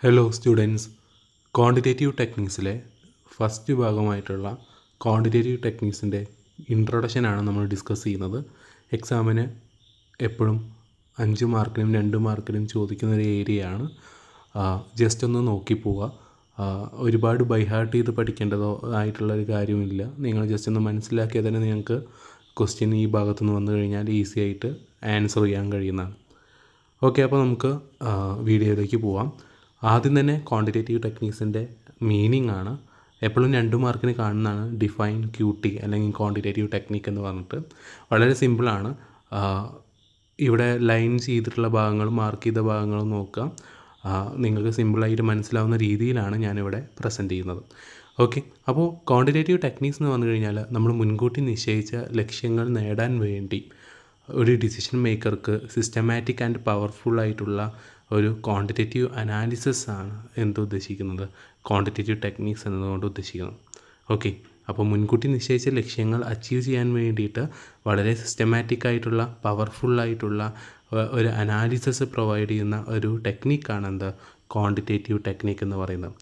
Hello students, quantitative ടെക്നിക്സിലെ first ഭാഗമായിട്ടുള്ള quantitative ടെക്നിക്സിൻ്റെ ഇൻട്രൊഡക്ഷനാണ് നമ്മൾ discuss ചെയ്യുന്നത്. എക്സാമിന് എപ്പോഴും 5 മാർക്കിനും 2 മാർക്കിനും ചോദിക്കുന്ന ഒരു ഏരിയയാണ്. ജസ്റ്റ് ഒന്ന് നോക്കി പോവുക. ഒരുപാട് ബൈഹാർട്ട് ചെയ്ത് പഠിക്കേണ്ടതോ ആയിട്ടുള്ളൊരു കാര്യമില്ല. നിങ്ങൾ ജസ്റ്റ് ഒന്ന് മനസ്സിലാക്കിയാൽ തന്നെ നിങ്ങൾക്ക് ക്വസ്റ്റ്യൻ ഈ ഭാഗത്തുനിന്ന് വന്നു കഴിഞ്ഞാൽ ഈസി ആയിട്ട് ആൻസർ ചെയ്യാൻ കഴിയുന്നതാണ്. ഓക്കെ, അപ്പോൾ നമുക്ക് വീഡിയോയിലേക്ക് പോവാം. ആദ്യം തന്നെ ക്വാണ്ടിറ്റേറ്റീവ് ടെക്നിക്സിൻ്റെ മീനിങ് ആണ്. എപ്പോഴും 2 മാർക്കിന് കാണുന്നതാണ് ഡിഫൈൻ QT അല്ലെങ്കിൽ ക്വാണ്ടിറ്റേറ്റീവ് ടെക്നിക്ക് എന്ന് പറഞ്ഞിട്ട്. വളരെ സിമ്പിളാണ്. ഇവിടെ ലൈൻ ചെയ്തിട്ടുള്ള ഭാഗങ്ങളും മാർക്ക് ചെയ്ത ഭാഗങ്ങളും നോക്കുക. നിങ്ങൾക്ക് സിമ്പിളായിട്ട് മനസ്സിലാവുന്ന രീതിയിലാണ് ഞാനിവിടെ പ്രസൻറ്റ് ചെയ്യുന്നത്. ഓക്കെ, അപ്പോൾ ക്വാണ്ടിറ്റേറ്റീവ് ടെക്നിക്സ് എന്ന് പറഞ്ഞു കഴിഞ്ഞാൽ നമ്മൾ മുൻകൂട്ടി നിശ്ചയിച്ച ലക്ഷ്യങ്ങൾ നേടാൻ വേണ്ടി ഒരു ഡിസിഷൻ മേക്കർക്ക് സിസ്റ്റമാറ്റിക് ആൻഡ് പവർഫുള്ളായിട്ടുള്ള ഒരു ക്വാണ്ടിറ്റേറ്റീവ് അനാലിസിസ് ആണ് എന്തുദ്ദേശിക്കുന്നത്, ക്വാണ്ടിറ്റേറ്റീവ് ടെക്നിക്സ് എന്നതുകൊണ്ട് ഉദ്ദേശിക്കുന്നത്. ഓക്കെ, അപ്പോൾ മുൻകൂട്ടി നിശ്ചയിച്ച ലക്ഷ്യങ്ങൾ അച്ചീവ് ചെയ്യാൻ വേണ്ടിയിട്ട് വളരെ സിസ്റ്റമാറ്റിക് ആയിട്ടുള്ള പവർഫുള്ളായിട്ടുള്ള ഒരു അനാലിസിസ് പ്രൊവൈഡ് ചെയ്യുന്ന ഒരു ടെക്നിക്കാണ് എന്ത്, ക്വാണ്ടിറ്റേറ്റീവ് ടെക്നിക്ക് എന്ന് പറയുന്നത്.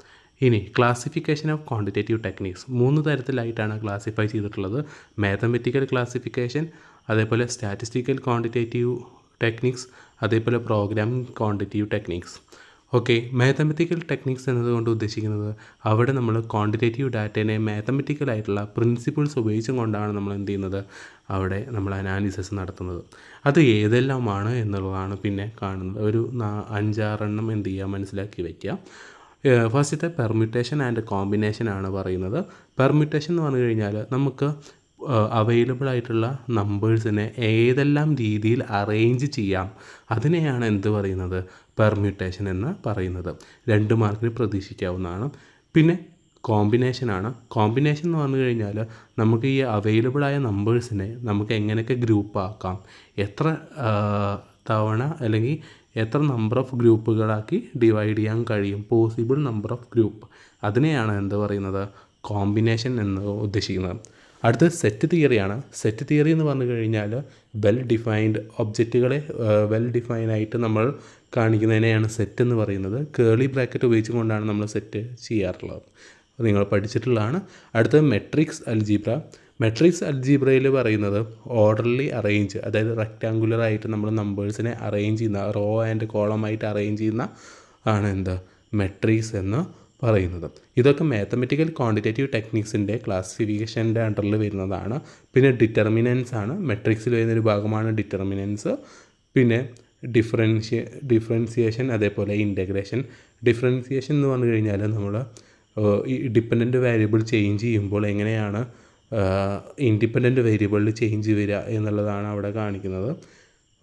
ഇനി ക്ലാസിഫിക്കേഷൻ ഓഫ് ക്വാണ്ടിറ്റേറ്റീവ് ടെക്നിക്സ് 3 തരത്തിലായിട്ടാണ് ക്ലാസിഫൈ ചെയ്തിട്ടുള്ളത്. മാത്തമെറ്റിക്കൽ ക്ലാസിഫിക്കേഷൻ, അതേപോലെ സ്റ്റാറ്റിസ്റ്റിക്കൽ ക്വാണ്ടിറ്റേറ്റീവ് ടെക്നിക്സ്, അതേപോലെ programming quantitative techniques. Okay, mathematical techniques എന്നതുകൊണ്ട് ഉദ്ദേശിക്കുന്നത് അവിടെ നമ്മൾ ക്വാണ്ടിറ്റേറ്റീവ് ഡാറ്റേനെ മാത്തമെറ്റിക്കലായിട്ടുള്ള പ്രിൻസിപ്പിൾസ് ഉപയോഗിച്ചും കൊണ്ടാണ് നമ്മൾ എന്ത് ചെയ്യുന്നത്, അവിടെ നമ്മൾ അനാലിസിസ് നടത്തുന്നത്. അത് ഏതെല്ലാമാണ് എന്നുള്ളതാണ് പിന്നെ കാണുന്നത്. ഒരു 5-6 എണ്ണം എന്ത് ചെയ്യുക, മനസ്സിലാക്കി വയ്ക്കുക. ഫസ്റ്റത്തെ പെർമ്യൂട്ടേഷൻ ആൻഡ് കോമ്പിനേഷൻ ആണ് പറയുന്നത്. പെർമ്യൂട്ടേഷൻ എന്ന് പറഞ്ഞു കഴിഞ്ഞാൽ നമുക്ക് അവൈലബിൾ ആയിട്ടുള്ള നമ്പേഴ്സിനെ ഏതെല്ലാം രീതിയിൽ അറേഞ്ച് ചെയ്യാം, അതിനെയാണ് എന്ത് പറയുന്നത്, പെർമ്യൂട്ടേഷൻ എന്ന് പറയുന്നത്. 2 മാർക്കിന് പ്രതീക്ഷിക്കാവുന്നതാണ്. പിന്നെ കോമ്പിനേഷനാണ്. കോമ്പിനേഷൻ എന്ന് പറഞ്ഞു കഴിഞ്ഞാൽ നമുക്ക് ഈ അവൈലബിളായ നമ്പേഴ്സിനെ നമുക്ക് എങ്ങനെയൊക്കെ ഗ്രൂപ്പാക്കാം, എത്ര തവണ അല്ലെങ്കിൽ എത്ര നമ്പർ ഓഫ് ഗ്രൂപ്പുകളാക്കി ഡിവൈഡ് ചെയ്യാൻ കഴിയും, പോസിബിൾ നമ്പർ ഓഫ് ഗ്രൂപ്പ്, അതിനെയാണ് എന്ത് പറയുന്നത്, കോമ്പിനേഷൻ എന്ന് ഉദ്ദേശിക്കുന്നത്. അടുത്തത് സെറ്റ് തിയറിയാണ്. സെറ്റ് തിയറി എന്ന് പറഞ്ഞു കഴിഞ്ഞാൽ വെൽ ഡിഫൈൻഡ് ഒബ്ജക്റ്റുകളെ വെൽ ഡിഫൈൻ ആയിട്ട് നമ്മൾ കാണിക്കുന്നതിനെയാണ് സെറ്റ് എന്ന് പറയുന്നത്. കേളി ബ്രാക്കറ്റ് ഉപയോഗിച്ചുകൊണ്ടാണ് നമ്മൾ സെറ്റ് ചെയ്യാറുള്ളത്, നിങ്ങൾ പഠിച്ചിട്ടുള്ളതാണ്. അടുത്തത് മെട്രിക്സ് അൽജീബ്ര. മെട്രിക്സ് അൽജീബ്രയിൽ പറയുന്നത് ഓർഡർലി അറേഞ്ച്, അതായത് റെക്റ്റാങ്കുലർ ആയിട്ട് നമ്മൾ നമ്പേഴ്സിനെ അറേഞ്ച് ചെയ്യുന്ന, റോ ആൻഡ് കോളമായിട്ട് അറേഞ്ച് ചെയ്യുന്ന ആണ് എന്ത്, മെട്രിക്സ് എന്ന് പറയുന്നത്. ഇതൊക്കെ മാത്തമെറ്റിക്കൽ ക്വാണ്ടിറ്റേറ്റീവ് ടെക്നിക്സിൻ്റെ ക്ലാസിഫിക്കേഷൻ്റെ അണ്ടറിൽ വരുന്നതാണ്. പിന്നെ ഡിറ്റർമിനൻസ് ആണ്, മെട്രിക്സിൽ വരുന്നൊരു ഭാഗമാണ് ഡിറ്റർമിനൻസ്. പിന്നെ ഡിഫറൻസിയേഷൻ, അതേപോലെ ഇൻ്റഗ്രേഷൻ. ഡിഫറൻസിയേഷൻ എന്ന് പറഞ്ഞു കഴിഞ്ഞാൽ നമ്മൾ ഈ ഡിപ്പെൻഡൻറ്റ് വേരിയബിൾ ചേഞ്ച് ചെയ്യുമ്പോൾ എങ്ങനെയാണ് ഇൻഡിപെൻഡൻറ്റ് വേരിയബിളിൽ ചേഞ്ച് വരിക എന്നുള്ളതാണ് അവിടെ കാണിക്കുന്നത്.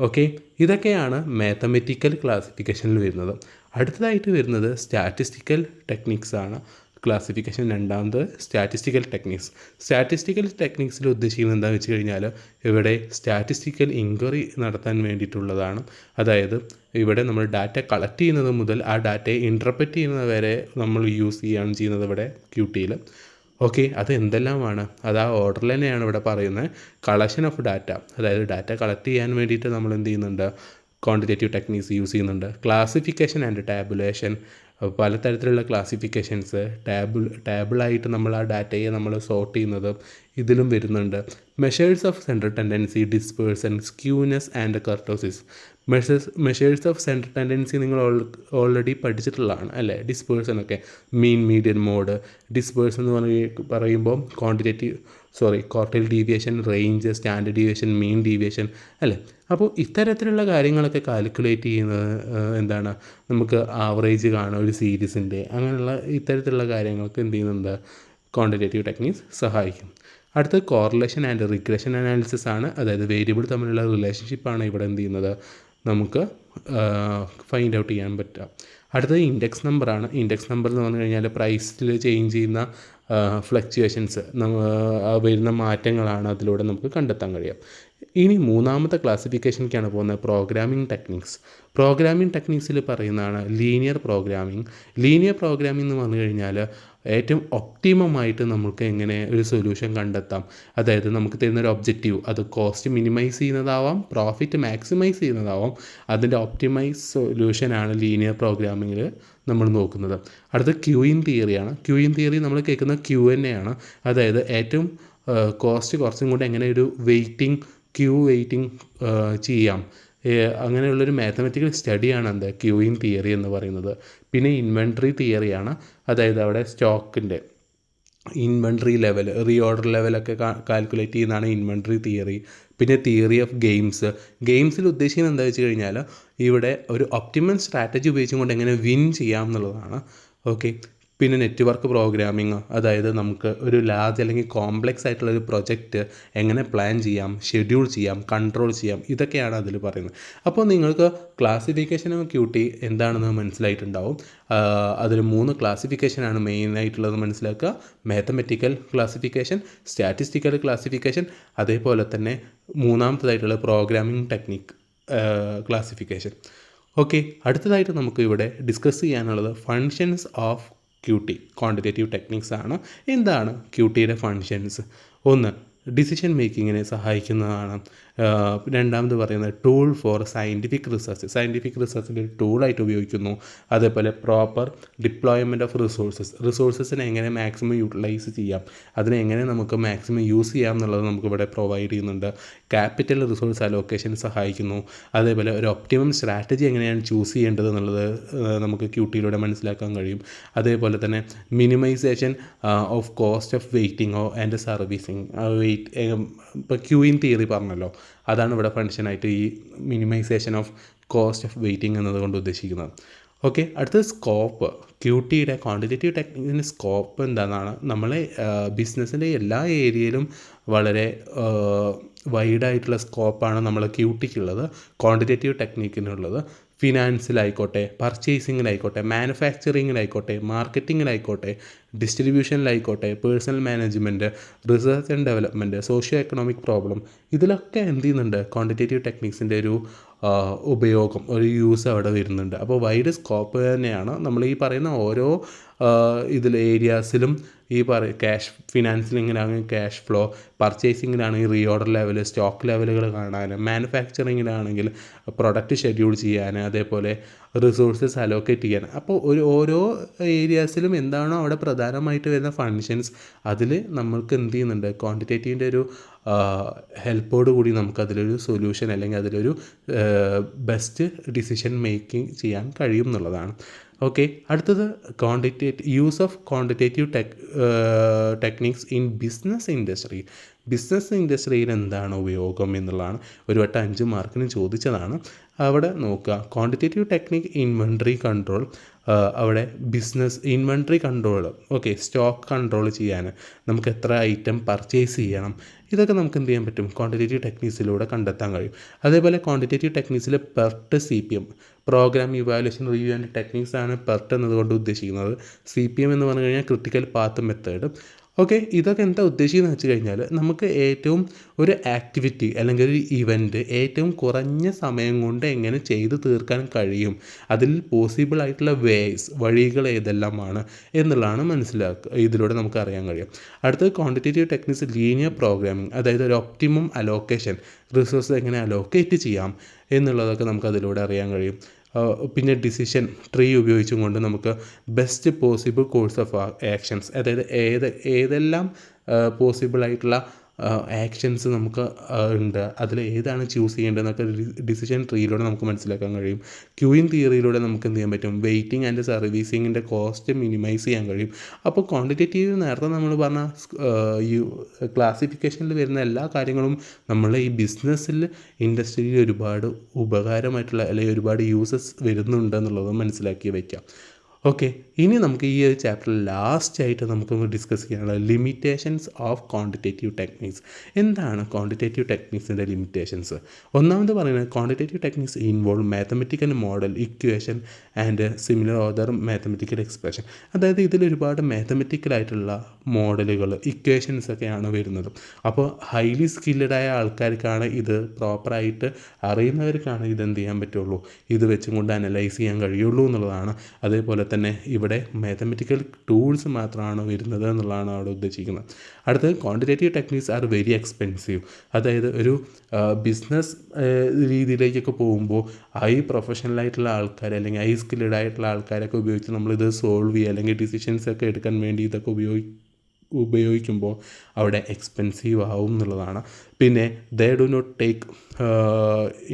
ഓക്കെ, ഇതൊക്കെയാണ് മാത്തമെറ്റിക്കൽ ക്ലാസിഫിക്കേഷനിൽ വരുന്നത്. അടുത്തതായിട്ട് വരുന്നത് സ്റ്റാറ്റിസ്റ്റിക്കൽ ടെക്നിക്സ് ആണ്. ക്ലാസിഫിക്കേഷൻ രണ്ടാമത് സ്റ്റാറ്റിസ്റ്റിക്കൽ ടെക്നിക്സ്. സ്റ്റാറ്റിസ്റ്റിക്കൽ ടെക്നിക്സിൽ ഉദ്ദേശിക്കുന്നത് എന്താണെന്ന് വെച്ച് കഴിഞ്ഞാൽ ഇവിടെ സ്റ്റാറ്റിസ്റ്റിക്കൽ ഇൻക്വയറി നടത്താൻ വേണ്ടിയിട്ടുള്ളതാണ്. അതായത് ഇവിടെ നമ്മൾ ഡാറ്റ കളക്ട് ചെയ്യുന്നത് മുതൽ ആ ഡാറ്റയെ ഇൻ്റർപ്രറ്റ് ചെയ്യുന്നത് വരെ നമ്മൾ യൂസ് ചെയ്യുകയാണ് ചെയ്യുന്നത് ഇവിടെ QTയിൽ. ഓക്കെ, അത് എന്തെല്ലാമാണ്, അത് ആ ഓർഡറിൽ തന്നെയാണ് ഇവിടെ പറയുന്നത്. കളക്ഷൻ ഓഫ് ഡാറ്റ, അതായത് ഡാറ്റ കളക്ട് ചെയ്യാൻ വേണ്ടിയിട്ട് നമ്മൾ എന്ത് ചെയ്യുന്നുണ്ട്, ക്വാണ്ടിറ്റേറ്റീവ് ടെക്നിക്സ് യൂസ് ചെയ്യുന്നുണ്ട്. ക്ലാസിഫിക്കേഷൻ ആൻഡ് ടാബുലേഷൻ, പലതരത്തിലുള്ള ക്ലാസിഫിക്കേഷൻസ്, ടാബിളായിട്ട് നമ്മൾ ആ ഡാറ്റയെ നമ്മൾ സോർട്ട് ചെയ്യുന്നത് ഇതിലും വരുന്നുണ്ട്. Measures of central tendency, dispersion, skewness and kurtosis. Measures of central tendency നിങ്ങൾ ഓൾറെഡി പഠിച്ചിട്ടുള്ളതാണ് അല്ലേ, ഡിസ്പേഴ്സൺ ഒക്കെ. മീൻ, മീഡിയൻ, മോഡ്. ഡിസ്പേഴ്സൺ എന്ന് പറയുമ്പോൾ quartile deviation, range, standard deviation, mean deviation അല്ലേ. അപ്പോൾ ഇത്തരത്തിലുള്ള കാര്യങ്ങളൊക്കെ കാൽക്കുലേറ്റ് ചെയ്യുന്നത് എന്താണ്, നമുക്ക് ആവറേജ് കാണാം ഒരു സീരീസിൻ്റെ, അങ്ങനെയുള്ള ഇത്തരത്തിലുള്ള കാര്യങ്ങൾക്ക് എന്ത് ചെയ്യുന്നുണ്ട്, ക്വാണ്ടിറ്റേറ്റീവ് ടെക്നിക്സ് സഹായിക്കും. അടുത്തത് കോറിലേഷൻ ആൻഡ് റിഗ്രഷൻ അനാലിസിസ് ആണ്. അതായത് വേരിയബിൾ തമ്മിലുള്ള റിലേഷൻഷിപ്പാണ് ഇവിടെ എന്ത് ചെയ്യുന്നത്, നമുക്ക് ഫൈൻഡ് ഔട്ട് ചെയ്യാൻ പറ്റുക. അടുത്തത് ഇൻഡെക്സ് നമ്പറാണ്. ഇൻഡെക്സ് നമ്പർ എന്ന് പറഞ്ഞു കഴിഞ്ഞാൽ പ്രൈസിൽ ചേഞ്ച് ചെയ്യുന്ന ഫ്ലക്ച്വേഷൻസ്, വരുന്ന മാറ്റങ്ങളാണ് അതിലൂടെ നമുക്ക് കണ്ടെത്താൻ കഴിയുക. ഇനി മൂന്നാമത്തെ ക്ലാസിഫിക്കേഷനിലേക്കാണ് പോകുന്നത്, പ്രോഗ്രാമിംഗ് ടെക്നിക്സ്. പ്രോഗ്രാമിംഗ് ടെക്നിക്സിൽ പറയുന്നതാണ് ലീനിയർ പ്രോഗ്രാമിംഗ്. ലീനിയർ പ്രോഗ്രാമിംഗ് എന്ന് പറഞ്ഞു കഴിഞ്ഞാൽ ഏറ്റവും ഒപ്റ്റിമമായിട്ട് നമുക്ക് എങ്ങനെ ഒരു സൊല്യൂഷൻ കണ്ടെത്താം, അതായത് നമുക്ക് തരുന്നൊരു ഒബ്ജക്റ്റീവ്, അത് കോസ്റ്റ് മിനിമൈസ് ചെയ്യുന്നതാവാം, പ്രോഫിറ്റ് മാക്സിമൈസ് ചെയ്യുന്നതാവാം, അതിൻ്റെ ഒപ്റ്റിമൈസ് സൊല്യൂഷനാണ് ലീനിയർ പ്രോഗ്രാമിങ്ങിൽ നമ്മൾ നോക്കുന്നത്. അടുത്ത ക്യൂയിങ് തിയറിയാണ്. ക്യൂയിങ് തിയറി നമ്മൾ കേൾക്കുന്ന Q&A ആണ്. അതായത് ഏറ്റവും കോസ്റ്റ് കുറച്ചും കൂടെ എങ്ങനെ ഒരു വെയിറ്റിംഗ് ചെയ്യാം, അങ്ങനെയുള്ളൊരു മാത്തമാറ്റിക്കൽ സ്റ്റഡിയാണ് ക്യൂയിങ് തിയറി എന്ന് പറയുന്നത്. പിന്നെ ഇൻവെൻട്രി തിയറിയാണ്. അതായത് അവിടെ സ്റ്റോക്കിൻ്റെ ഇൻവെൻട്രി ലെവൽ, റീഓർഡർ ലെവലൊക്കെ കാൽക്കുലേറ്റ് ചെയ്യുന്നതാണ് ഇൻവെൻട്രി തിയറി. പിന്നെ തിയറി ഓഫ് ഗെയിംസിൽ ഉദ്ദേശിക്കുന്നത് എന്താ വെച്ച് കഴിഞ്ഞാൽ ഇവിടെ ഒരു ഒപ്റ്റിമൽ സ്ട്രാറ്റജി ഉപയോഗിച്ചുകൊണ്ട് എങ്ങനെ വിൻ ചെയ്യാം എന്നുള്ളതാണ്. ഓക്കെ. പിന്നെ നെറ്റ്വർക്ക് പ്രോഗ്രാമിങ്, അതായത് നമുക്ക് ഒരു ലാർജ് അല്ലെങ്കിൽ കോംപ്ലെക്സ് ആയിട്ടുള്ളൊരു പ്രൊജക്റ്റ് എങ്ങനെ പ്ലാൻ ചെയ്യാം, ഷെഡ്യൂൾ ചെയ്യാം, കൺട്രോൾ ചെയ്യാം, ഇതൊക്കെയാണ് അതിൽ പറയുന്നത്. അപ്പോൾ നിങ്ങൾക്ക് ക്ലാസിഫിക്കേഷൻ ഓഫ് ക്യൂട്ടി എന്താണെന്ന് മനസ്സിലായിട്ടുണ്ടാവും. അതിൽ 3 ക്ലാസിഫിക്കേഷനാണ് മെയിനായിട്ടുള്ളത് മനസ്സിലാക്കുക. മാത്തമെറ്റിക്കൽ ക്ലാസിഫിക്കേഷൻ, സ്റ്റാറ്റിസ്റ്റിക്കൽ ക്ലാസിഫിക്കേഷൻ, അതേപോലെ തന്നെ മൂന്നാമത്തേതായിട്ടുള്ള പ്രോഗ്രാമിംഗ് ടെക്നിക് ക്ലാസിഫിക്കേഷൻ. ഓക്കെ. അടുത്തതായിട്ട് നമുക്ക് ഇവിടെ ഡിസ്കസ് ചെയ്യാനുള്ളത് functions of cutie, quantitative techniques ആണ്. എന്താണ് ക്യൂട്ടിയുടെ ഫങ്ഷൻസ്? ഒന്ന്, ഡിസിഷൻ മേക്കിങ്ങിനെ സഹായിക്കുന്നതാണ്. രണ്ടാമത് പറയുന്നത് ടൂൾ ഫോർ സയൻറ്റിഫിക് റിസർച്ചിൻ്റെ ഒരു ടൂളായിട്ട് ഉപയോഗിക്കുന്നു. അതേപോലെ പ്രോപ്പർ ഡിപ്ലോയ്മെൻറ്റ് ഓഫ് റിസോഴ്സസിനെ എങ്ങനെ മാക്സിമം യൂട്ടിലൈസ് ചെയ്യാം, അതിനെ എങ്ങനെ നമുക്ക് മാക്സിമം യൂസ് ചെയ്യാം എന്നുള്ളത് നമുക്കിവിടെ പ്രൊവൈഡ് ചെയ്യുന്നുണ്ട്. ക്യാപിറ്റൽ റിസോഴ്സ് അലോക്കേഷൻ സഹായിക്കുന്നു. അതേപോലെ ഒരു ഒപ്റ്റിമം സ്ട്രാറ്റജി എങ്ങനെയാണ് ചൂസ് ചെയ്യേണ്ടത് എന്നുള്ളത് നമുക്ക് ക്യൂട്ടിയിലൂടെ മനസ്സിലാക്കാൻ കഴിയും. അതേപോലെ തന്നെ minimisation of cost of waiting and servicing. ഇപ്പോൾ ക്യൂയിങ് തിയറി പറഞ്ഞല്ലോ, അതാണ് ഇവിടെ ഫങ്ഷനായിട്ട് ഈ minimisation of cost of waiting എന്നതുകൊണ്ട് ഉദ്ദേശിക്കുന്നത്. ഓക്കെ. അടുത്തത് സ്കോപ്പ്. ക്യൂട്ടിയുടെ ക്വാണ്ടിറ്റേറ്റീവ് ടെക്നിക്കിൻ്റെ സ്കോപ്പ് എന്താണെന്നാണ്. നമ്മളെ ബിസിനസ്സിൻ്റെ എല്ലാ ഏരിയയിലും വളരെ വൈഡായിട്ടുള്ള സ്കോപ്പാണ് നമ്മൾ ക്യൂട്ടിക്കുള്ളത്, ക്വാണ്ടിറ്റേറ്റീവ് ടെക്നിക്കിനുള്ളത്. ഫിനാൻസിലായിക്കോട്ടെ, പർച്ചേസിങ്ങിലായിക്കോട്ടെ, മാനുഫാക്ചറിങ്ങിലായിക്കോട്ടെ, മാർക്കറ്റിങ്ങിലായിക്കോട്ടെ, ഡിസ്ട്രിബ്യൂഷനിലായിക്കോട്ടെ, personnel management, research and development, socio economic problem, ഇതിലൊക്കെ എന്ത് ചെയ്യുന്നുണ്ട് ക്വാണ്ടിറ്റേറ്റീവ് ടെക്നിക്സിൻ്റെ ഒരു ഉപയോഗം, ഒരു യൂസ് അവിടെ വരുന്നുണ്ട്. അപ്പോൾ വൈഡ് സ്കോപ്പ് തന്നെയാണ്. നമ്മൾ ഈ പറയുന്ന ഓരോ ഏരിയാസിലും ഈ ഫിനാൻസിലിങ്ങിലാണെങ്കിൽ ക്യാഷ് ഫ്ലോ, പർച്ചേസിങ്ങിലാണെങ്കിൽ റീഓർഡർ ലെവൽ, സ്റ്റോക്ക് ലെവലുകൾ കാണാൻ, മാനുഫാക്ചറിങ്ങിലാണെങ്കിൽ പ്രൊഡക്റ്റ് ഷെഡ്യൂൾ ചെയ്യാൻ, അതേപോലെ റിസോഴ്സസ് അലോക്കേറ്റ് ചെയ്യാൻ. അപ്പോൾ ഓരോ ഏരിയാസിലും എന്താണോ അവിടെ പ്രധാനമായിട്ട് വരുന്ന ഫങ്ഷൻസ്, അതിൽ നമ്മൾക്ക് എന്ത് ചെയ്യുന്നുണ്ട് ക്വാണ്ടിറ്റേറ്റീവിൻ്റെ ഒരു ഹെൽപ്പോട് കൂടി നമുക്കതിലൊരു സൊല്യൂഷൻ അല്ലെങ്കിൽ അതിലൊരു ബെസ്റ്റ് ഡിസിഷൻ മേക്കിംഗ് ചെയ്യാൻ കഴിയും എന്നുള്ളതാണ്. ഓക്കെ. അടുത്തത് use of quantitative techniques in business ഇൻഡസ്ട്രിയിൽ എന്താണ് ഉപയോഗം എന്നുള്ളതാണ്. ഒരു വട്ടം 5 മാർക്കിന് ചോദിച്ചതാണ്. അവിടെ നോക്കുക, ക്വാണ്ടിറ്റേറ്റീവ് ടെക്നിക് ഇൻവെൻട്രി കൺട്രോൾ. അവിടെ inventory control, okay, stock control ചെയ്യാൻ, നമുക്ക് എത്ര ഐറ്റം പർച്ചേസ് ചെയ്യണം, ഇതൊക്കെ നമുക്ക് എന്ത് ചെയ്യാൻ പറ്റും ക്വാണ്ടിറ്റേറ്റീവ് ടെക്നിക്സിലൂടെ കണ്ടെത്താൻ കഴിയും. അതേപോലെ ക്വാണ്ടിറ്റേറ്റീവ് ടെക്നിക്സിൽ PERT CPM, program evaluation review and techniques ആണ് PERT എന്നതുകൊണ്ട് ഉദ്ദേശിക്കുന്നത്. CPM എന്ന് പറഞ്ഞു കഴിഞ്ഞാൽ ക്രിട്ടിക്കൽ പാത്ത് മെത്തേഡ്. ഓക്കെ. ഇതൊക്കെ എന്താ ഉദ്ദേശിക്കുന്നത് വെച്ച് കഴിഞ്ഞാൽ നമുക്ക് ഏറ്റവും ഒരു ആക്ടിവിറ്റി അല്ലെങ്കിൽ ഒരു ഇവൻറ്റ് ഏറ്റവും കുറഞ്ഞ സമയം കൊണ്ട് എങ്ങനെ ചെയ്തു തീർക്കാൻ കഴിയും, അതിൽ പോസിബിൾ ആയിട്ടുള്ള വഴികൾ ഏതെല്ലാമാണ് എന്നുള്ളതാണ് ഇതിലൂടെ നമുക്ക് അറിയാൻ കഴിയും. അടുത്തത് ക്വാണ്ടിറ്റേറ്റീവ് ടെക്നിക്സ് ലീനിയർ പ്രോഗ്രാമിംഗ്, അതായത് ഒരു ഒപ്റ്റിമം അലോക്കേഷൻ, റിസോഴ്സ് എങ്ങനെ അലോക്കേറ്റ് ചെയ്യാം എന്നുള്ളതൊക്കെ നമുക്ക് അതിലൂടെ അറിയാൻ കഴിയും. പിന്നെ ഡിസിഷൻ ട്രീ ഉപയോഗിച്ചും കൊണ്ട് നമുക്ക് best possible course of actions, അതായത് ഏതെല്ലാം പോസിബിളായിട്ടുള്ള ആക്ഷൻസ് നമുക്ക് ഉണ്ട്, അതിൽ ഏതാണ് ചൂസ് ചെയ്യേണ്ടതെന്നൊക്കെ ഡിസിഷൻ ട്രീയിലൂടെ നമുക്ക് മനസ്സിലാക്കാൻ കഴിയും. ക്യൂയിങ് തിയറിയിലൂടെ നമുക്ക് എന്ത് ചെയ്യാൻ പറ്റും വെയിറ്റിംഗ് ആൻഡ് സർവീസിങ്ങിൻ്റെ കോസ്റ്റ് മിനിമൈസ് ചെയ്യാൻ കഴിയും. അപ്പോൾ ക്വാണ്ടിറ്റേറ്റീവ് നേരത്തെ നമ്മൾ പറഞ്ഞ ക്ലാസിഫിക്കേഷനിൽ വരുന്ന എല്ലാ കാര്യങ്ങളും നമ്മൾ ഈ ഇൻഡസ്ട്രിയിൽ ഒരുപാട് ഉപകാരമായിട്ടുള്ള അല്ലെങ്കിൽ ഒരുപാട് യൂസസ് വരുന്നുണ്ടെന്നുള്ളത് മനസ്സിലാക്കി വയ്ക്കാം. ഓക്കെ. ഇനി നമുക്ക് ഈ ഒരു ചാപ്റ്ററിൽ ലാസ്റ്റായിട്ട് നമുക്ക് ഡിസ്കസ് ചെയ്യാനുള്ള ലിമിറ്റേഷൻസ് ഓഫ് ക്വാണ്ടിറ്റേറ്റീവ് ടെക്നിക്സ്. എന്താണ് ക്വാണ്ടിറ്റേറ്റീവ് ടെക്നിക്സിൻ്റെ ലിമിറ്റേഷൻസ്? ഒന്നാമത് പറയുന്നത് quantitative techniques involve mathematical model, equation and similar other mathematical expression. അതായത് ഇതിലൊരുപാട് മാത്തമെറ്റിക്കലായിട്ടുള്ള മോഡലുകൾ, ഇക്വേഷൻസ് ഒക്കെയാണ് വരുന്നത്. അപ്പോൾ ഹൈലി സ്കില്ലഡായ ആൾക്കാർക്കാണ് ഇത് പ്രോപ്പറായിട്ട് അറിയുന്നവർക്കാണ് ഇതെന്ത് ചെയ്യാൻ പറ്റുള്ളൂ, ഇത് വെച്ചും കൊണ്ട് അനലൈസ് ചെയ്യാൻ കഴിയുള്ളൂ എന്നുള്ളതാണ്. അതേപോലെ തന്നെ തന്നെ ഇവിടെ മാത്തമെറ്റിക്കൽ ടൂൾസ് മാത്രമാണ് വരുന്നത് എന്നുള്ളതാണ് അവിടെ ഉദ്ദേശിക്കുന്നത്. അടുത്തത് quantitative techniques are very expensive. അതായത് ഒരു ബിസിനസ് രീതിയിലേക്കൊക്കെ പോകുമ്പോൾ പ്രൊഫഷണലായിട്ടുള്ള ആൾക്കാർ അല്ലെങ്കിൽ സ്കിൽഡ് ആയിട്ടുള്ള ആൾക്കാരൊക്കെ ഉപയോഗിച്ച് നമ്മളിത് സോൾവ് ചെയ്യുക അല്ലെങ്കിൽ ഡിസിഷൻസ് ഒക്കെ എടുക്കാൻ വേണ്ടി ഇതൊക്കെ ഉപയോഗിക്കുമ്പോൾ അവിടെ എക്സ്പെൻസീവ് ആവും എന്നുള്ളതാണ്. പിന്നെ they do not take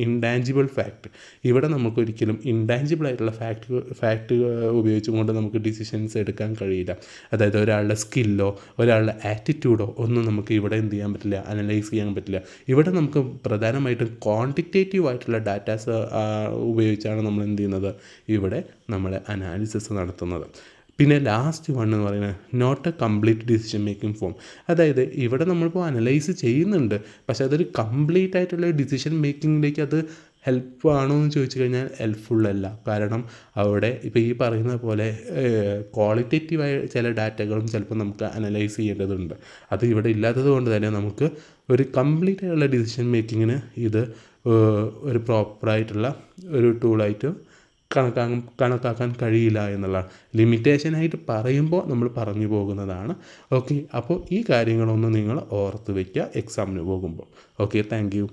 intangible fact. ഇവിടെ നമുക്കൊരിക്കലും ഇൻടാഞ്ചിബിൾ ആയിട്ടുള്ള ഫാക്ട് ഉപയോഗിച്ചുകൊണ്ട് നമുക്ക് ഡിസിഷൻസ് എടുക്കാൻ കഴിയില്ല. അതായത് ഒരാളുടെ സ്കില്ലോ ഒരാളുടെ ആറ്റിറ്റ്യൂഡോ ഒന്നും നമുക്ക് ഇവിടെ എന്ത് ചെയ്യാൻ പറ്റില്ല, അനലൈസ് ചെയ്യാൻ പറ്റില്ല. ഇവിടെ നമുക്ക് പ്രധാനമായിട്ടും ക്വാണ്ടിറ്റേറ്റീവ് ആയിട്ടുള്ള ഡാറ്റാസ് ഉപയോഗിച്ചാണ് നമ്മൾ എന്ത് ചെയ്യുന്നത്, ഇവിടെ നമ്മൾ അനാലിസിസ് നടത്തുന്നത്. പിന്നെ ലാസ്റ്റ് വൺ എന്ന് പറയുന്നത് not a complete decision making form. അതായത് ഇവിടെ നമ്മളിപ്പോൾ അനലൈസ് ചെയ്യുന്നുണ്ട്, പക്ഷേ അതൊരു കംപ്ലീറ്റ് ആയിട്ടുള്ള ഡിസിഷൻ മേക്കിങ്ങിലേക്ക് അത് ഹെൽപ്പ് ആണോ എന്ന് ചോദിച്ചു കഴിഞ്ഞാൽ ഹെൽപ്ഫുള്ളല്ല. കാരണം അവിടെ ഇപ്പോൾ ഈ പറയുന്ന പോലെ ക്വാളിറ്റേറ്റീവായ ചില ഡാറ്റകളും ചിലപ്പോൾ നമുക്ക് അനലൈസ് ചെയ്യേണ്ടതുണ്ട്. അത് ഇവിടെ ഇല്ലാത്തത് കൊണ്ട് തന്നെ നമുക്ക് ഒരു കംപ്ലീറ്റ് ആയിട്ടുള്ള ഡിസിഷൻ മേക്കിങ്ങിന് ഇത് ഒരു പ്രോപ്പറായിട്ടുള്ള ഒരു ടൂളായിട്ട് കണക്കാക്കാൻ കഴിയില്ല എന്നുള്ളതാണ്. ലിമിറ്റേഷനായിട്ട് പറയുമ്പോൾ നമ്മൾ പറഞ്ഞു പോകുന്നതാണ്. ഓക്കെ, അപ്പോൾ ഈ കാര്യങ്ങളൊന്നും നിങ്ങൾ ഓർത്ത് വയ്ക്കുക എക്സാമിന് പോകുമ്പോൾ. Okay, thank you.